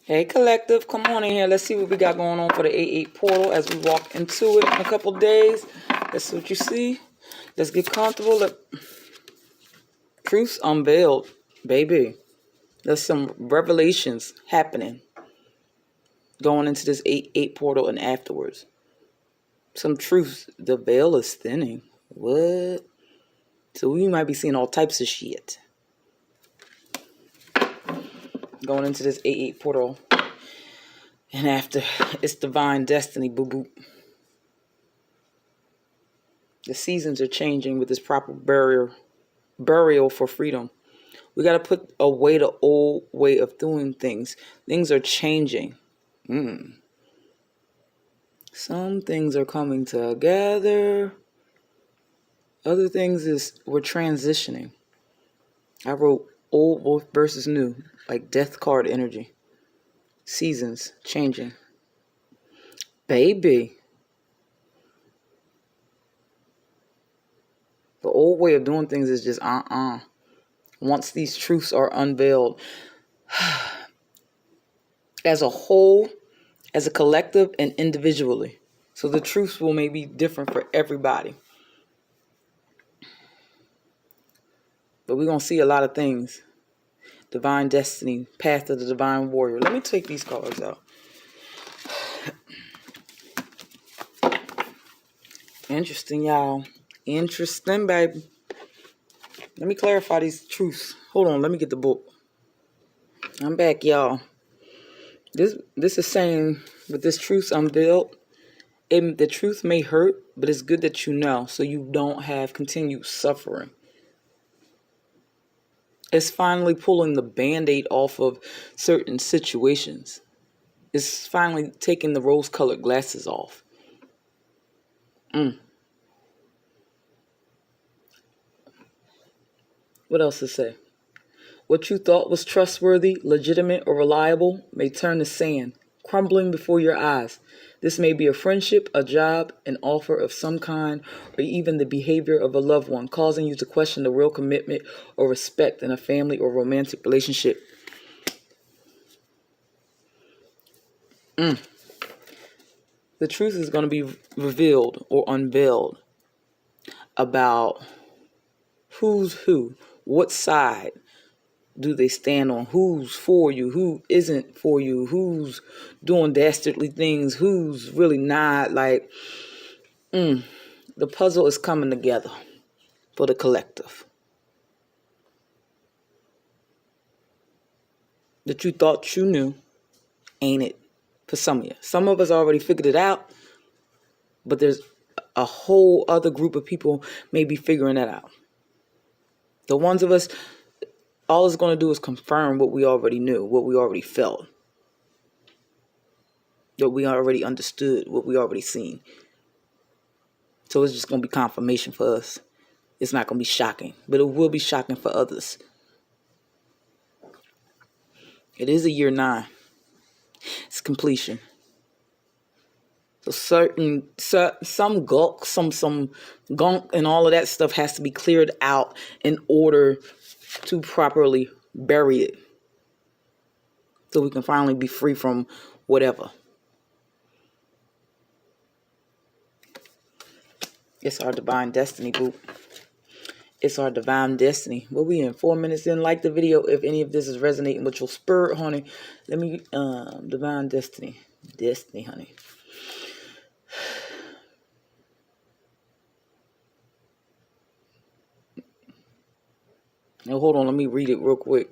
Hey, collective, come on in here. Let's see what we got going on for the 8-8 portal as we walk into it in a couple days. Let's see what you see. Let's get comfortable. Truths unveiled, baby. There's some revelations happening going into this 8-8 portal and afterwards. Some truths. The veil is thinning. What? So we might be seeing all types of shit going into this 8-8 portal. And after, it's divine destiny, boo-boo. The seasons are changing with this proper burial for freedom. We got to put away the old way of doing things. Things are changing. Some things are coming together. Other things is we're transitioning. I wrote old versus new, like death card energy. Seasons changing. Baby. The old way of doing things is just Once these truths are unveiled, as a whole, as a collective, and individually. So the truths will maybe be different for everybody. But we're going to see a lot of things. Divine destiny, path of the divine warrior. Let me take these cards out. Interesting, y'all. Interesting, baby. Let me clarify these truths. Hold on, let me get the book. I'm back, y'all. This is saying, with this truth unveiled, the truth may hurt, but it's good that you know, so you don't have continued suffering. It's finally pulling the Band-Aid off of certain situations. It's finally taking the rose-colored glasses off. What else to say? What you thought was trustworthy, legitimate, or reliable may turn to sand, crumbling before your eyes. This may be a friendship, a job, an offer of some kind, or even the behavior of a loved one, causing you to question the real commitment or respect in a family or romantic relationship. The truth is going to be revealed or unveiled about who's who, what side do they stand on, who's for you, who isn't for you, who's doing dastardly things, who's really not. The puzzle is coming together for the collective. That you thought you knew, ain't it? For some of you. Some of us already figured it out, but there's a whole other group of people maybe figuring that out. The ones of us, all it's going to do is confirm what we already knew, what we already felt, what we already understood, what we already seen. So it's just going to be confirmation for us. It's not going to be shocking, but it will be shocking for others. It is a year 9. It's completion. So some gunk, some gunk and all of that stuff has to be cleared out in order to properly bury it. So we can finally be free from whatever. It's our divine destiny, boo. It's our divine destiny. What we in? 4 minutes in. Like the video if any of this is resonating with your spirit, honey. Let me, divine destiny. Destiny, honey. Now, hold on. Let me read it real quick.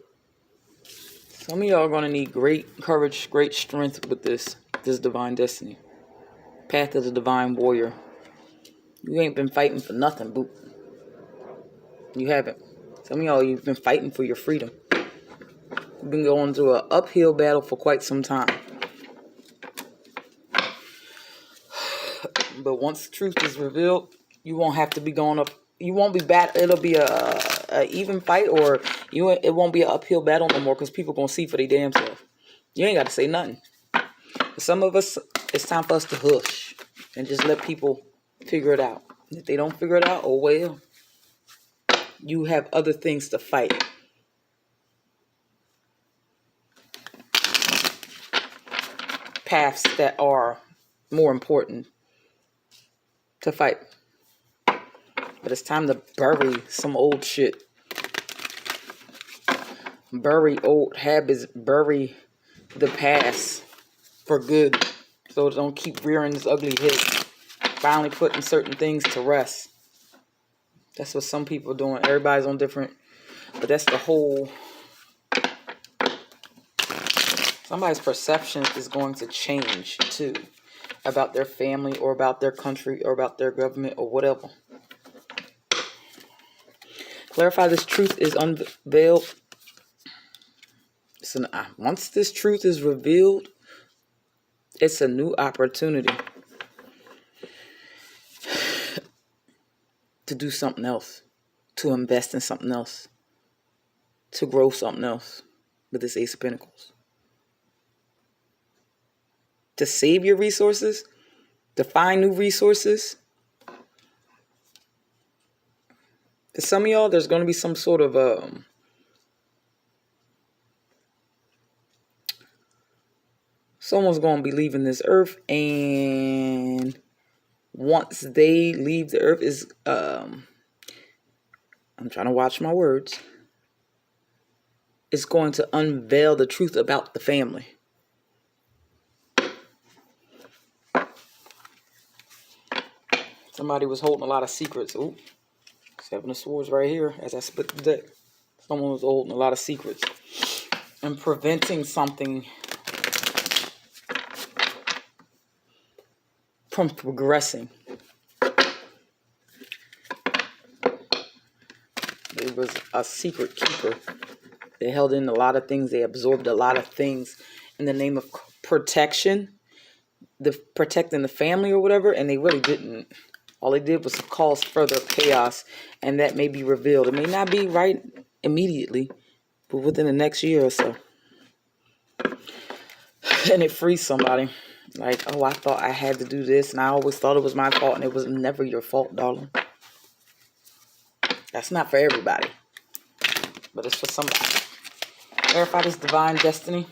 Some of y'all are going to need great courage, great strength with this divine destiny. Path of the divine warrior. You ain't been fighting for nothing, boo. You haven't. Some of y'all, you've been fighting for your freedom. You've been going through an uphill battle for quite some time. But once the truth is revealed, you won't have to be going up. You won't be it'll be a even fight, or it won't be an uphill battle no more, because people gonna see for their damn self. You ain't got to say nothing. For some of us, it's time for us to hush and just let people figure it out. If they don't figure it out, oh well. You have other things to fight. paths that are more important to fight. But it's time to bury some old shit. Bury old habits. Bury the past for good. So it don't keep rearing its ugly head. Finally putting certain things to rest. That's what some people are doing. Everybody's on different. But that's the whole. Somebody's perception is going to change too. About their family or about their country or about their government or whatever. Clarify this truth is unveiled. So once this truth is revealed, it's a new opportunity to do something else, to invest in something else, to grow something else with this Ace of Pentacles. To save your resources, to find new resources. For some of y'all, there's going to be some sort of someone's going to be leaving this earth, and once they leave the earth is I'm trying to watch my words. It's going to unveil the truth about the family. Somebody was holding a lot of secrets. Ooh, Seven of Swords right here as I split the deck. Someone was holding a lot of secrets and preventing something from progressing. It was a secret keeper. They held in a lot of things. They absorbed a lot of things in the name of protection, protecting the family or whatever, and they really didn't. All they did was cause further chaos, and that may be revealed. It may not be right immediately, but within the next year or so. And it frees somebody. Like, oh, I thought I had to do this, and I always thought it was my fault, and it was never your fault, darling. That's not for everybody, but it's for somebody. Clarify this divine destiny.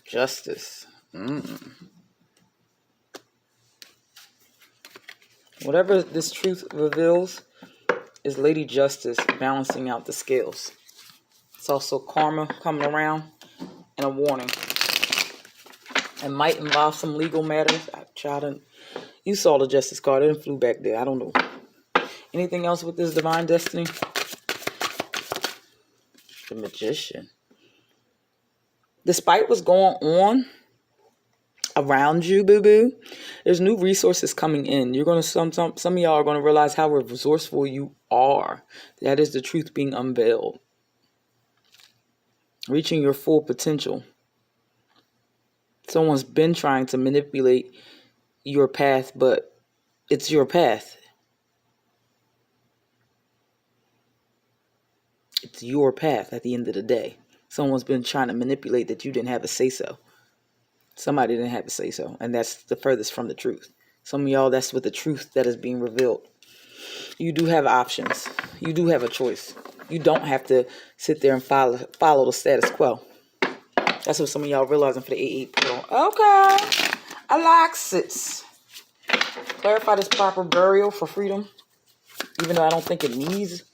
Justice. Whatever this truth reveals is Lady Justice balancing out the scales. It's also karma coming around and a warning. It might involve some legal matters. You saw the Justice card. It flew back there. I don't know. Anything else with this divine destiny? The Magician. Despite what's going on around you, boo-boo, there's new resources coming in. You're gonna some of y'all are gonna realize how resourceful you are. That is the truth being unveiled. Reaching your full potential. Someone's been trying to manipulate your path, but it's your path. It's your path at the end of the day. Someone's been trying to manipulate that you didn't have a say-so. Somebody didn't have a say-so, and that's the furthest from the truth. Some of y'all, that's with the truth that is being revealed. You do have options. You do have a choice. You don't have to sit there and follow the status quo. That's what some of y'all realizing for the 8-8 portal. Okay. Alexis. Clarify this proper burial for freedom. Even though I don't think it needs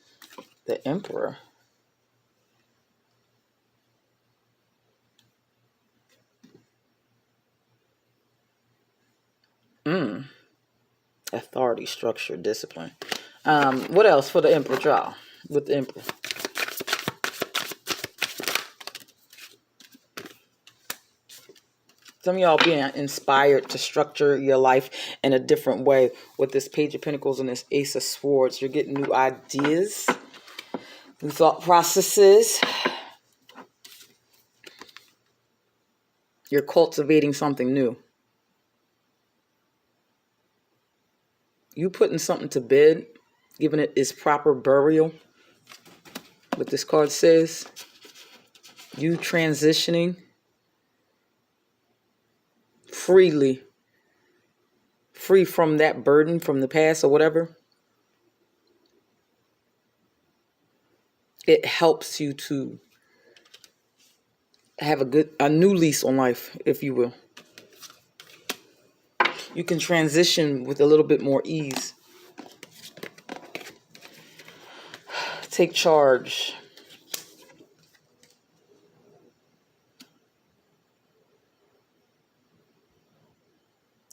the Emperor. Authority, structure, discipline. What else for the Emperor trial? With the Emperor. Some of y'all being inspired to structure your life in a different way with this Page of Pentacles and this Ace of Swords. You're getting new ideas, new thought processes. You're cultivating something new. You putting something to bed, giving it its proper burial. What this card says. You transitioning freely, free from that burden from the past or whatever. It helps you to have a new lease on life, if you will. You can transition with a little bit more ease. Take charge.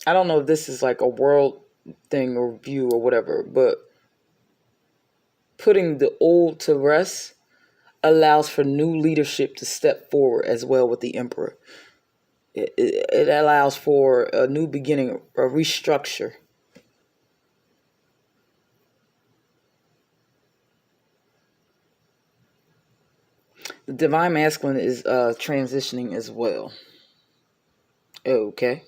I don't know if this is like a world thing or view or whatever, but putting the old to rest allows for new leadership to step forward as well with the emperor. It allows for a new beginning, a restructure. The divine masculine is transitioning as well. Okay.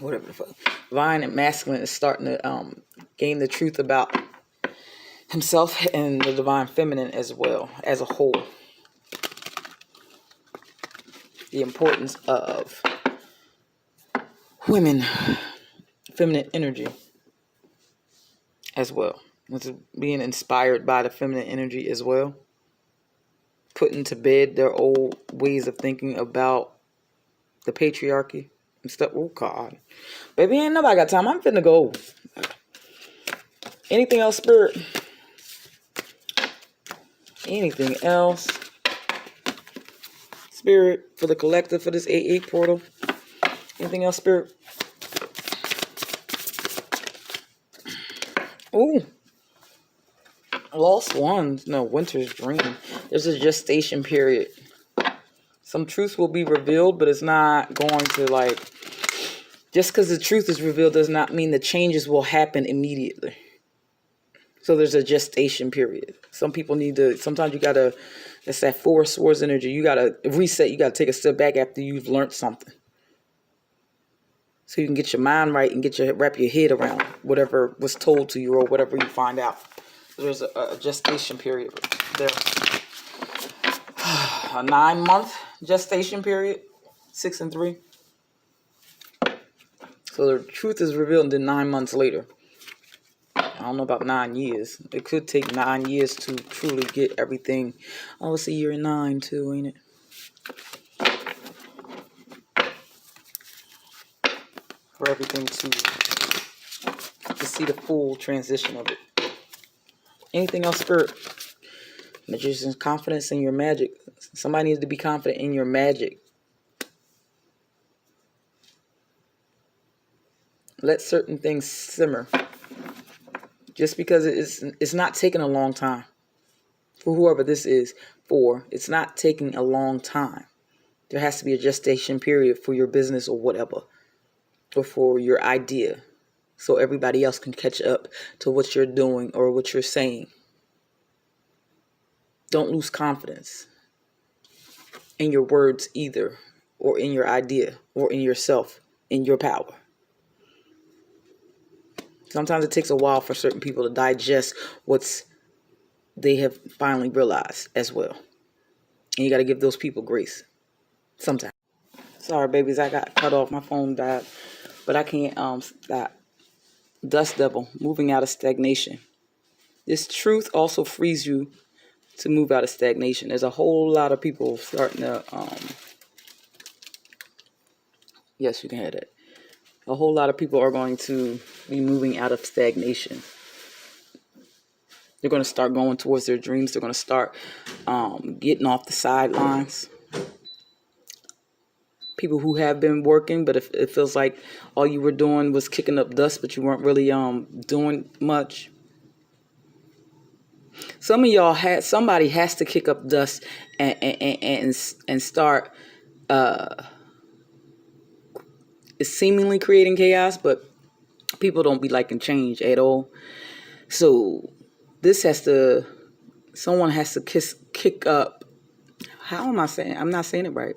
Whatever the fuck. Divine and masculine is starting to gain the truth about himself, and the divine feminine as well as a whole. The importance of women, feminine energy as well. It's being inspired by the feminine energy as well. Putting to bed their old ways of thinking about the patriarchy and stuff. Oh, God. Baby, ain't nobody got time. I'm finna go. Anything else, Spirit? Anything else? Spirit, for the collective, for this 8-8 portal. Anything else, Spirit? Ooh. Lost ones. No, winter's dream. There's a gestation period. Some truth will be revealed, but it's not going to like... Just because the truth is revealed does not mean the changes will happen immediately. So there's a gestation period. Some people need to... Sometimes you got to... It's that Four Swords energy. You got to reset. You got to take a step back after you've learned something. So you can get your mind right and wrap your head around whatever was told to you or whatever you find out. There's a gestation period there. A 9-month gestation period. 6 and 3. So the truth is revealed, and then 9 months later. I don't know about 9 years. It could take 9 years to truly get everything. Oh, it's a year and 9 too, ain't it? For everything to see the full transition of it. Anything else, Spirit? Magician's confidence in your magic. Somebody needs to be confident in your magic. Let certain things simmer. Just because it's not taking a long time. For whoever this is for, it's not taking a long time. There has to be a gestation period for your business or whatever. Or for your idea. So everybody else can catch up to what you're doing or what you're saying. Don't lose confidence in your words either. Or in your idea. Or in yourself. In your power. Sometimes it takes a while for certain people to digest what they have finally realized as well. And you got to give those people grace. Sometimes. Sorry, babies, I got cut off. My phone died. But I can't stop. Dust devil, moving out of stagnation. This truth also frees you to move out of stagnation. There's a whole lot of people starting to... yes, you can have that. A whole lot of people are going to be moving out of stagnation. They're going to start going towards their dreams. They're going to start getting off the sidelines. People who have been working, but it feels like all you were doing was kicking up dust, but you weren't really doing much. Some of y'all somebody has to kick up dust and start seemingly creating chaos, but people don't be liking change at all. So someone has to kick up. How am I saying? I'm not saying it right.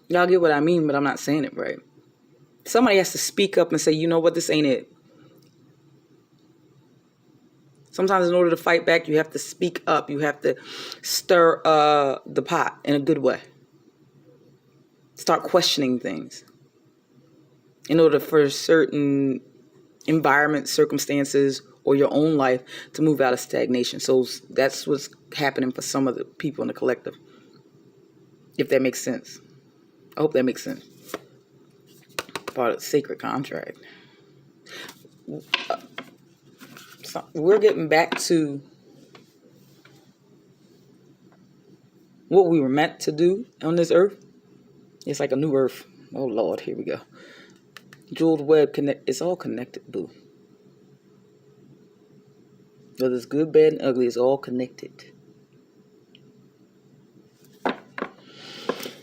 Y'all get what I mean, but I'm not saying it right. Somebody has to speak up and say, you know what, this ain't it. Sometimes in order to fight back, you have to speak up. You have to stir the pot in a good way. Start questioning things. In order for certain environments, circumstances, or your own life to move out of stagnation. So that's what's happening for some of the people in the collective. If that makes sense. I hope that makes sense. Part of the sacred contract. So we're getting back to what we were meant to do on this earth. It's like a new earth. Oh Lord, here we go. Jeweled web connect. It's all connected, boo. Whether it's good, bad, and ugly, it's all connected.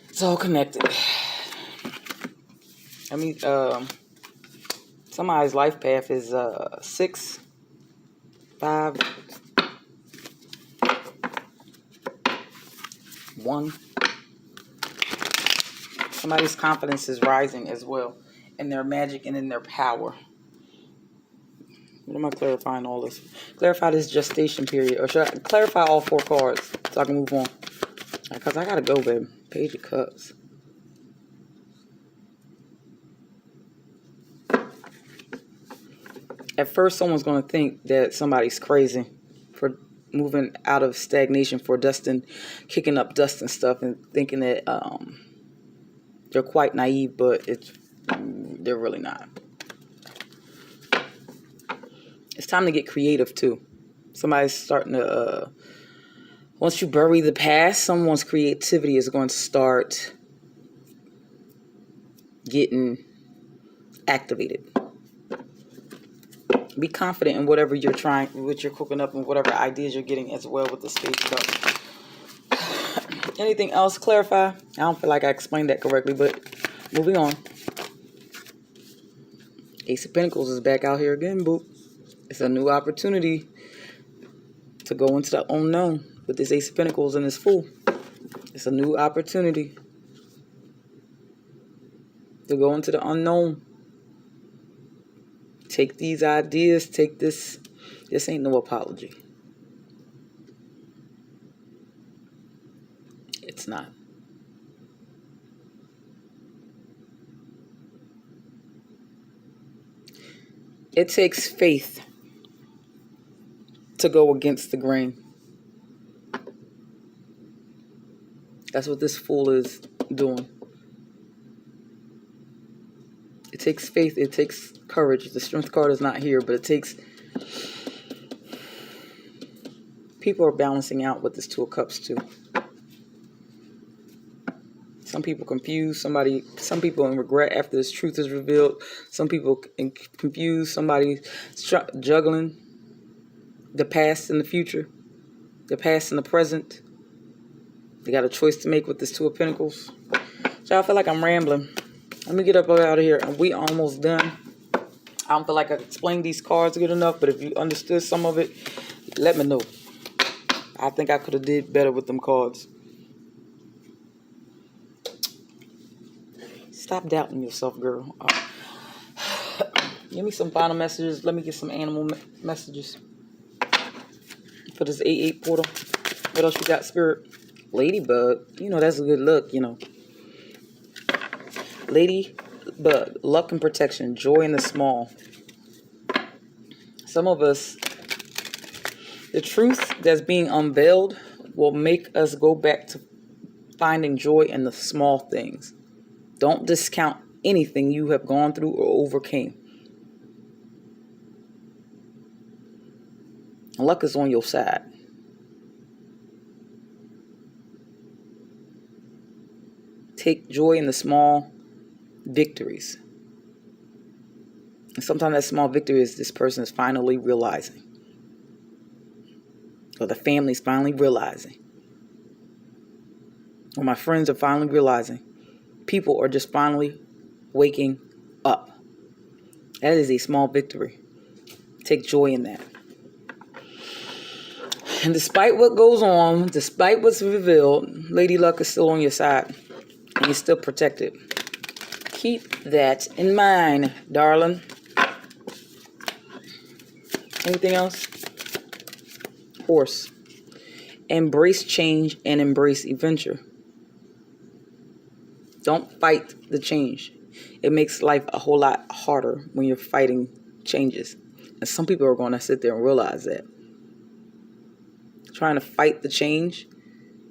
It's all connected. I mean, somebody's life path is 6, 5, 1. Somebody's confidence is rising as well in their magic and in their power. What am I clarifying all this? Clarify this gestation period. Or should I clarify all 4 cards so I can move on? Because I got to go, babe. Page of Cups. At first, someone's going to think that somebody's crazy for moving out of stagnation, for dusting, kicking up dust and stuff, and thinking that they're quite naive, but they're really not. It's time to get creative too. Somebody's starting to, once you bury the past, someone's creativity is going to start getting activated. Be confident in whatever you're trying, what you're cooking up, and whatever ideas you're getting as well with the Spade Cup. Anything else? Clarify? I don't feel like I explained that correctly, but moving on. Ace of Pentacles is back out here again, boo. It's a new opportunity to go into the unknown with this Ace of Pentacles and this Fool. It's a new opportunity to go into the unknown. Take these ideas, take this. This ain't no apology. It's not. It takes faith to go against the grain. That's what this Fool is doing. It takes faith. It takes courage. The Strength card is not here, but it takes... People are balancing out with this Two of Cups too. Some people confused. Some people in regret after this truth is revealed. Some people confused. Somebody juggling the past and the future. The past and the present. They got a choice to make with this Two of Pentacles. So I feel like I'm rambling. Let me get up out of here. We almost done. I don't feel like I explained these cards good enough, but if you understood some of it, let me know. I think I could have did better with them cards. Stop doubting yourself, girl. Give me some final messages. Let me get some animal messages for this 8-8 portal. What else you got, Spirit? Ladybug. You know, that's a good look, you know. Ladybug. Luck and protection. Joy in the small. Some of us, the truth that's being unveiled will make us go back to finding joy in the small things. Don't discount anything you have gone through or overcame. Luck is on your side. Take joy in the small victories. And sometimes that small victory is this person is finally realizing. Or the family's finally realizing. Or my friends are finally realizing. People are just finally waking up. That is a small victory. Take joy in that. And despite what goes on, despite what's revealed, Lady Luck is still on your side. And you're still protected. Keep that in mind, darling. Anything else? Horse. Embrace change and embrace adventure. Don't fight the change. It makes life a whole lot harder when you're fighting changes. And some people are going to sit there and realize that. Trying to fight the change,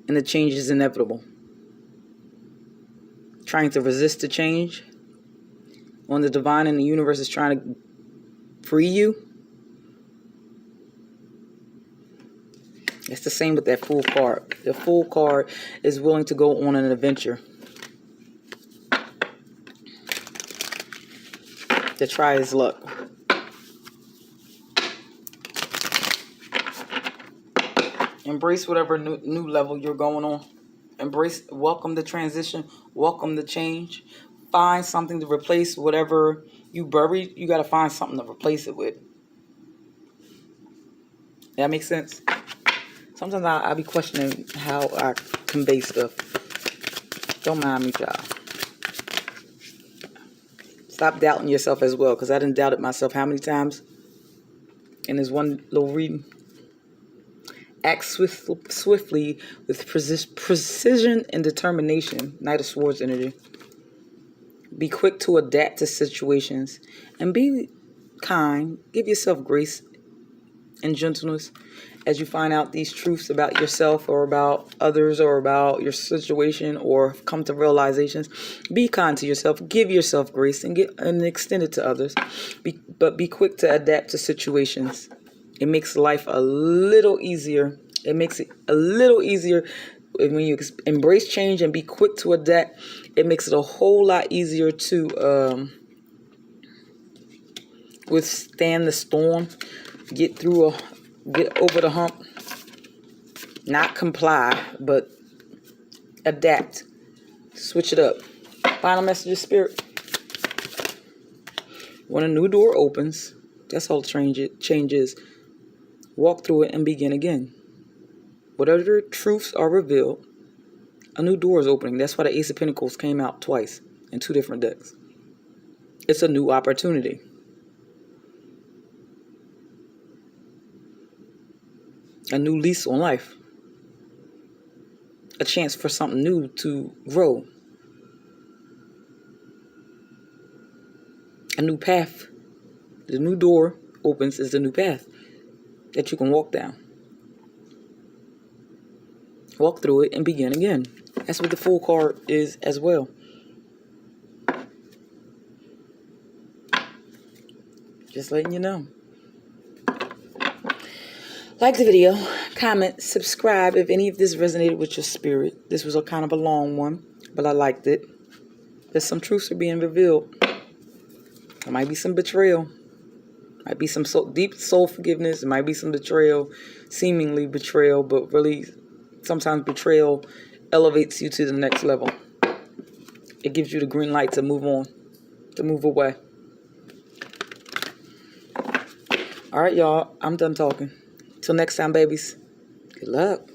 and the change is inevitable. trying to resist the change, when the divine and the universe is trying to free you. It's the same with that Fool card. The Fool card is willing to go on an adventure to try his luck. Embrace whatever new level you're going on. Welcome the transition, welcome the change. Find something to replace whatever you buried. You got to find something to replace it with. That makes sense? Sometimes I be questioning how I convey stuff. Don't mind me, child. Stop doubting yourself as well, because I done doubted myself how many times in this one little reading. Act swiftly with precision and determination. Knight of Swords energy. Be quick to adapt to situations and be kind. Give yourself grace and gentleness as you find out these truths about yourself or about others or about your situation or come to realizations. Be kind to yourself. Give yourself grace and extend it to others. But be quick to adapt to situations. It makes life a little easier. It makes it a little easier when you embrace change and be quick to adapt. It makes it a whole lot easier to withstand the storm, get over the hump, not comply, but adapt, switch it up. Final message of spirit. When a new door opens, that's how change is. Walk through it and begin again. Whatever truths are revealed, a new door is opening. That's why the Ace of Pentacles came out twice in 2 different decks. It's a new opportunity. A new lease on life. A chance for something new to grow. A new path. The new door opens is the new path that you can walk down. Walk through it and begin again. That's what the Fool card is as well. Just letting you know. Like the video, comment, subscribe if any of this resonated with your spirit. This was a kind of a long one, but I liked it. There's some truths are being revealed. There might be some betrayal. Might be some deep soul forgiveness. There might be some betrayal, seemingly betrayal, but really sometimes betrayal elevates you to the next level. It gives you the green light to move on, to move away. All right, y'all. I'm done talking. Till next time, babies. Good luck.